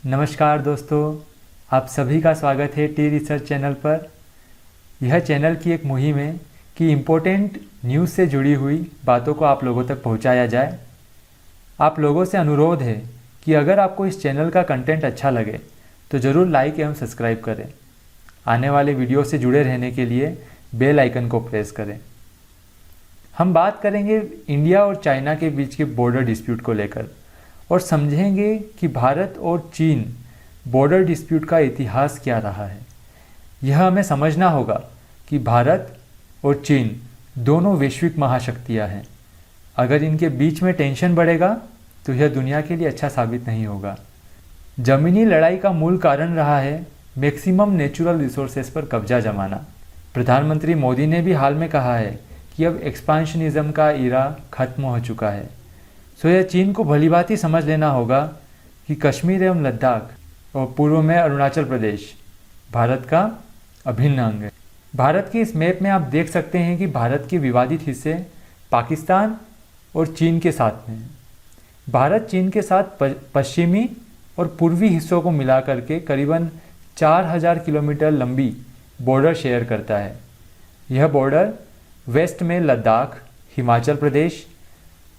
नमस्कार दोस्तों, आप सभी का स्वागत है टी रिसर्च चैनल पर। यह चैनल की एक मुहिम है कि इम्पोर्टेंट न्यूज़ से जुड़ी हुई बातों को आप लोगों तक पहुंचाया जाए। आप लोगों से अनुरोध है कि अगर आपको इस चैनल का कंटेंट अच्छा लगे तो ज़रूर लाइक एवं सब्सक्राइब करें। आने वाले वीडियो से जुड़े रहने के लिए बेल आइकन को प्रेस करें। हम बात करेंगे इंडिया और चाइना के बीच के बॉर्डर डिस्प्यूट को लेकर और समझेंगे कि भारत और चीन बॉर्डर डिस्प्यूट का इतिहास क्या रहा है। यह हमें समझना होगा कि भारत और चीन दोनों वैश्विक महाशक्तियां हैं। अगर इनके बीच में टेंशन बढ़ेगा तो यह दुनिया के लिए अच्छा साबित नहीं होगा। ज़मीनी लड़ाई का मूल कारण रहा है मैक्सिमम नेचुरल रिसोर्सेज पर कब्जा जमाना। प्रधानमंत्री मोदी ने भी हाल में कहा है कि अब एक्सपांशनिज्म का इरा खत्म हो चुका है। सो यह चीन को भलीभांति समझ लेना होगा कि कश्मीर एवं लद्दाख और पूर्व में अरुणाचल प्रदेश भारत का अभिन्न अंग है। भारत के इस मैप में आप देख सकते हैं कि भारत के विवादित हिस्से पाकिस्तान और चीन के साथ में हैं। भारत चीन के साथ पश्चिमी और पूर्वी हिस्सों को मिला करके करीबन 4000 किलोमीटर लंबी बॉर्डर शेयर करता है। यह बॉर्डर वेस्ट में लद्दाख, हिमाचल प्रदेश,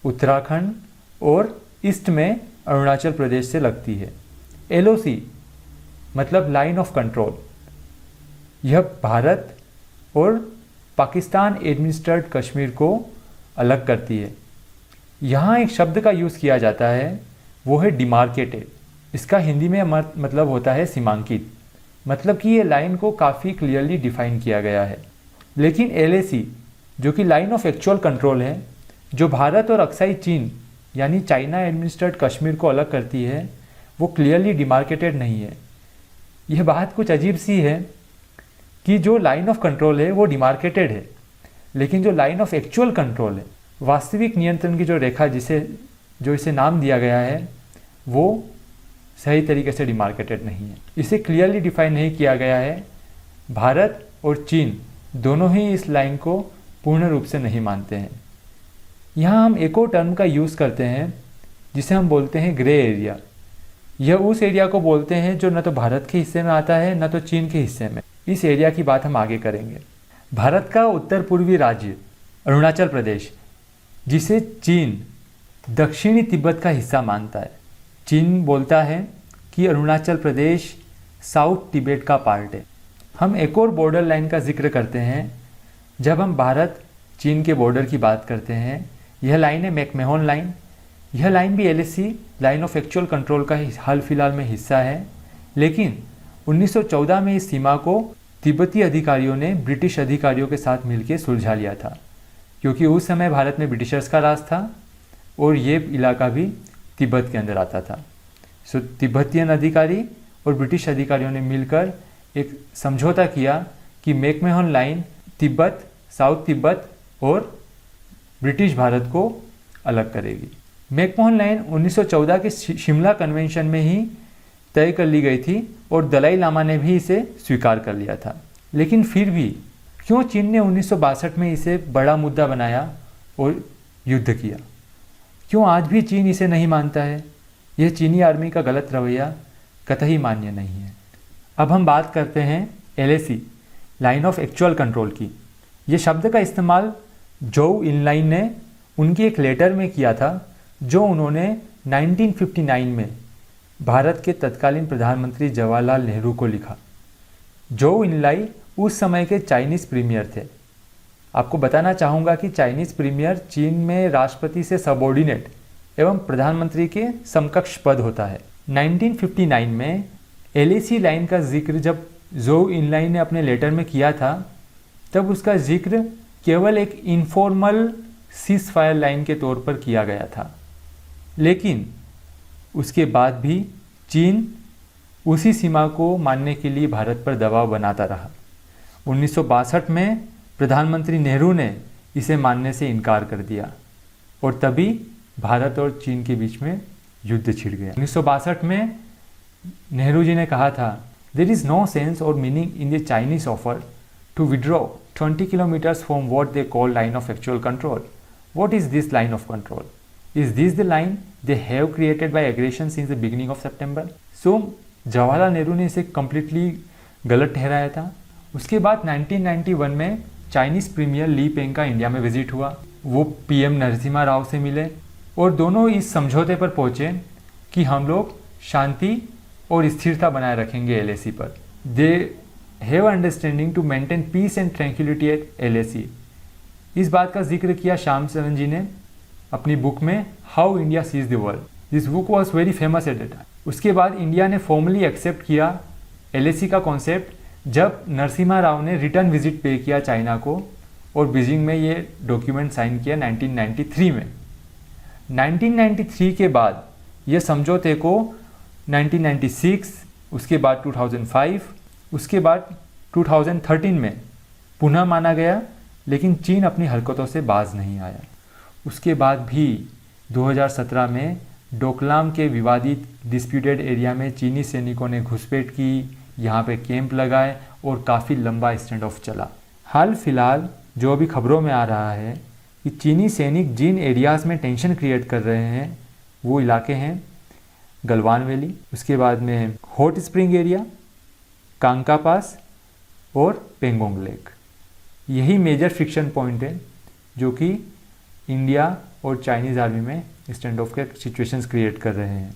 उत्तराखंड और ईस्ट में अरुणाचल प्रदेश से लगती है। LOC मतलब लाइन ऑफ कंट्रोल, यह भारत और पाकिस्तान एडमिनिस्ट्रेड कश्मीर को अलग करती है। यहाँ एक शब्द का यूज़ किया जाता है, वो है डिमार्केटेड। इसका हिंदी में मतलब होता है सीमांकित, मतलब कि ये लाइन को काफ़ी क्लियरली डिफाइन किया गया है। लेकिन LAC जो कि लाइन ऑफ एक्चुअल कंट्रोल है, जो भारत और अक्साई चीन यानी चाइना एडमिनिस्ट्रेड कश्मीर को अलग करती है, वो क्लियरली डिमार्केटेड नहीं है। यह बात कुछ अजीब सी है कि जो लाइन ऑफ कंट्रोल है वो डिमार्केटेड है, लेकिन जो लाइन ऑफ एक्चुअल कंट्रोल है, वास्तविक नियंत्रण की जो रेखा जो इसे नाम दिया गया है, वो सही तरीके से डिमार्केटेड नहीं है। इसे क्लियरली डिफाइन नहीं किया गया है। भारत और चीन दोनों ही इस लाइन को पूर्ण रूप से नहीं मानते हैं। यहाँ हम एक और टर्म का यूज़ करते हैं जिसे हम बोलते हैं ग्रे एरिया। यह उस एरिया को बोलते हैं जो न तो भारत के हिस्से में आता है न तो चीन के हिस्से में। इस एरिया की बात हम आगे करेंगे। भारत का उत्तर पूर्वी राज्य अरुणाचल प्रदेश, जिसे चीन दक्षिणी तिब्बत का हिस्सा मानता है। चीन बोलता है कि अरुणाचल प्रदेश साउथ तिब्बत का पार्ट है। हम एक और बॉर्डर लाइन का जिक्र करते हैं जब हम भारत चीन के बॉर्डर की बात करते हैं। यह लाइन है मैकमोहन लाइन। यह लाइन भी LAC line of actual control का हाल फिलहाल में हिस्सा है, लेकिन 1914 में इस सीमा को तिब्बती अधिकारियों ने ब्रिटिश अधिकारियों के साथ मिलकर सुलझा लिया था, क्योंकि उस समय भारत में ब्रिटिशर्स का राज था और ये इलाका भी तिब्बत के अंदर आता था। सो तिब्बतियन अधिकारी और ब्रिटिश अधिकारियों ने मिलकर एक समझौता किया कि McMahon line Tibet, south Tibet और ब्रिटिश भारत को अलग करेगी। मैकमोहन लाइन 1914 के शिमला कन्वेंशन में ही तय कर ली गई थी और दलाई लामा ने भी इसे स्वीकार कर लिया था। लेकिन फिर भी क्यों चीन ने 1962 में इसे बड़ा मुद्दा बनाया और युद्ध किया? क्यों आज भी चीन इसे नहीं मानता है? यह चीनी आर्मी का गलत रवैया कतई मान्य नहीं है। अब हम बात करते हैं LAC line of actual control की। ये शब्द का इस्तेमाल जोउ इनलाइन ने उनकी एक लेटर में किया था, जो उन्होंने 1959 में भारत के तत्कालीन प्रधानमंत्री जवाहरलाल नेहरू को लिखा। जोउ इनलाई उस समय के चाइनीज़ प्रीमियर थे। आपको बताना चाहूँगा कि चाइनीज़ प्रीमियर चीन में राष्ट्रपति से सबऑर्डिनेट एवं प्रधानमंत्री के समकक्ष पद होता है। 1959 में LAC लाइन का जिक्र जब जोउ इनलाइन ने अपने लेटर में किया था, तब उसका जिक्र केवल एक इनफॉर्मल सीज फायर लाइन के तौर पर किया गया था। लेकिन उसके बाद भी चीन उसी सीमा को मानने के लिए भारत पर दबाव बनाता रहा। 1962 में प्रधानमंत्री नेहरू ने इसे मानने से इनकार कर दिया और तभी भारत और चीन के बीच में युद्ध छिड़ गया। 1962 में नेहरू जी ने कहा था, देयर इज़ नो सेंस और meaning in the Chinese offer to withdraw 20 kilometers from what they call line of actual control. What is this line of control? Is this the line they have created by aggression since the beginning of September? So Jawaharlal Nehru ने इसे completely गलत ठहराया था। उसके बाद 1991 में Chinese premier Li पेंग का India में विजिट हुआ। वो पीएम नरसिम्हा राव से मिले और दोनों इस समझौते पर पहुंचे कि हम लोग शांति और स्थिरता बनाए रखेंगे एलएसी पर। They have understanding to maintain peace and tranquillity at LAC. इस बात का जिक्र किया श्याम चरण जी ने अपनी बुक में how India sees the world. This book was very famous at the time. उसके बाद इंडिया ने फॉर्मली एक्सेप्ट किया एलएसी का कॉन्सेप्ट जब नरसिम्हा राव ने रिटर्न विजिट पे किया चाइना को और बीजिंग में ये डॉक्यूमेंट साइन किया 1993 में। 1993 के बाद ये समझौते को 1996, उसके बाद 2005, उसके बाद 2013 में पुनः माना गया, लेकिन चीन अपनी हरकतों से बाज नहीं आया। उसके बाद भी 2017 में डोकलाम के विवादित डिस्प्यूटेड एरिया में चीनी सैनिकों ने घुसपैठ की, यहाँ पे कैंप लगाए और काफ़ी लंबा स्टैंड ऑफ चला। हाल फिलहाल जो अभी खबरों में आ रहा है कि चीनी सैनिक जिन एरियाज़ में टेंशन क्रिएट कर रहे हैं वो इलाके हैं गलवान वैली, उसके बाद में हॉट स्प्रिंग एरिया, कांका पास और पेंगोंग लेक। यही मेजर फ्रिक्शन पॉइंट है जो कि इंडिया और चाइनीज़ आर्मी में स्टैंड ऑफ के सिचुएशंस क्रिएट कर रहे हैं।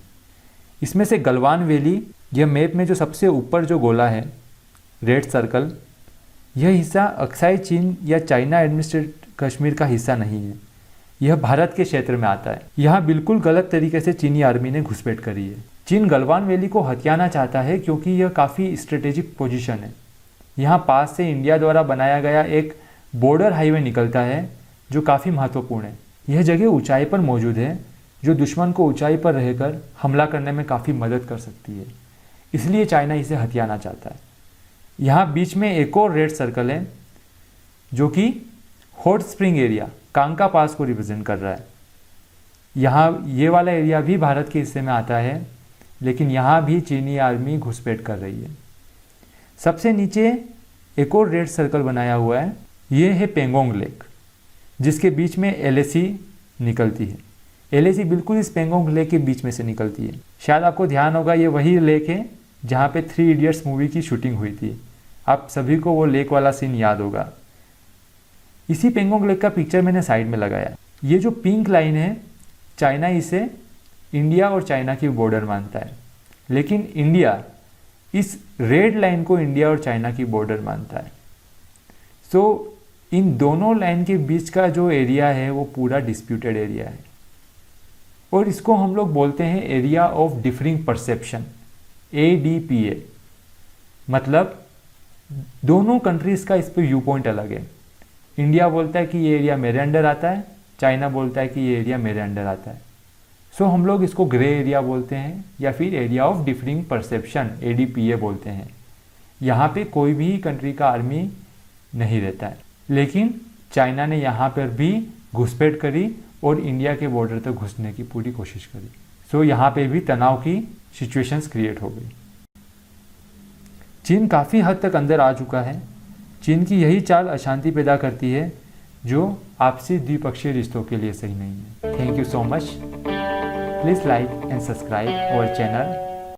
इसमें से गलवान वैली, यह मैप में जो सबसे ऊपर जो गोला है रेड सर्कल, यह हिस्सा अक्साई चीन या चाइना एडमिनिस्ट्रेटेड कश्मीर का हिस्सा नहीं है। यह भारत के क्षेत्र में आता है। यहाँ बिल्कुल गलत तरीके से चीनी आर्मी ने घुसपैठ करी है। चीन गलवान वैली को हथियाना चाहता है क्योंकि यह काफ़ी स्ट्रेटेजिक पोजीशन है। यहाँ पास से इंडिया द्वारा बनाया गया एक बॉर्डर हाईवे निकलता है जो काफ़ी महत्वपूर्ण है। यह जगह ऊंचाई पर मौजूद है जो दुश्मन को ऊंचाई पर रहकर हमला करने में काफ़ी मदद कर सकती है, इसलिए चाइना इसे हथियाना चाहता है। यहाँ बीच में एक और रेड सर्कल है जो कि हॉट स्प्रिंग एरिया कांका पास को रिप्रेजेंट कर रहा है। यहाँ ये वाला एरिया भी भारत के हिस्से में आता है, लेकिन यहाँ भी चीनी आर्मी घुसपैठ कर रही है। सबसे नीचे एक और रेड सर्कल बनाया हुआ है, ये है पेंगोंग लेक जिसके बीच में एलएसी निकलती है। एलएसी बिल्कुल इस पेंगोंग लेक के बीच में से निकलती है। शायद आपको ध्यान होगा ये वही लेक है जहाँ पे 3 इडियट्स मूवी की शूटिंग हुई थी। आप सभी को वो लेक वाला सीन याद होगा। इसी पेंगोंग लेक का पिक्चर मैंने साइड में लगाया। ये जो पिंक लाइन है, चाइना इसे इंडिया और चाइना की बॉर्डर मानता है, लेकिन इंडिया इस रेड लाइन को इंडिया और चाइना की बॉर्डर मानता है। सो इन दोनों लाइन के बीच का जो एरिया है वो पूरा डिस्प्यूटेड एरिया है और इसको हम लोग बोलते हैं area of differing perception, ADPA। मतलब दोनों कंट्रीज़ का इस पर व्यू पॉइंट अलग है। इंडिया बोलता है कि ये एरिया मेरे अंडर आता है, चाइना बोलता है कि ये एरिया मेरे अंडर आता है। सो हम लोग इसको ग्रे एरिया बोलते हैं या फिर area of differing perception, ADPA बोलते हैं। यहाँ पे कोई भी कंट्री का आर्मी नहीं रहता है, लेकिन चाइना ने यहाँ पर भी घुसपैठ करी और इंडिया के बॉर्डर तक घुसने की पूरी कोशिश करी। सो यहाँ पे भी तनाव की सिचुएशंस क्रिएट हो गई। चीन काफ़ी हद तक अंदर आ चुका है। चीन की यही चाल अशांति पैदा करती है जो आपसी द्विपक्षीय रिश्तों के लिए सही नहीं है। Thank you so much. Please like and subscribe our channel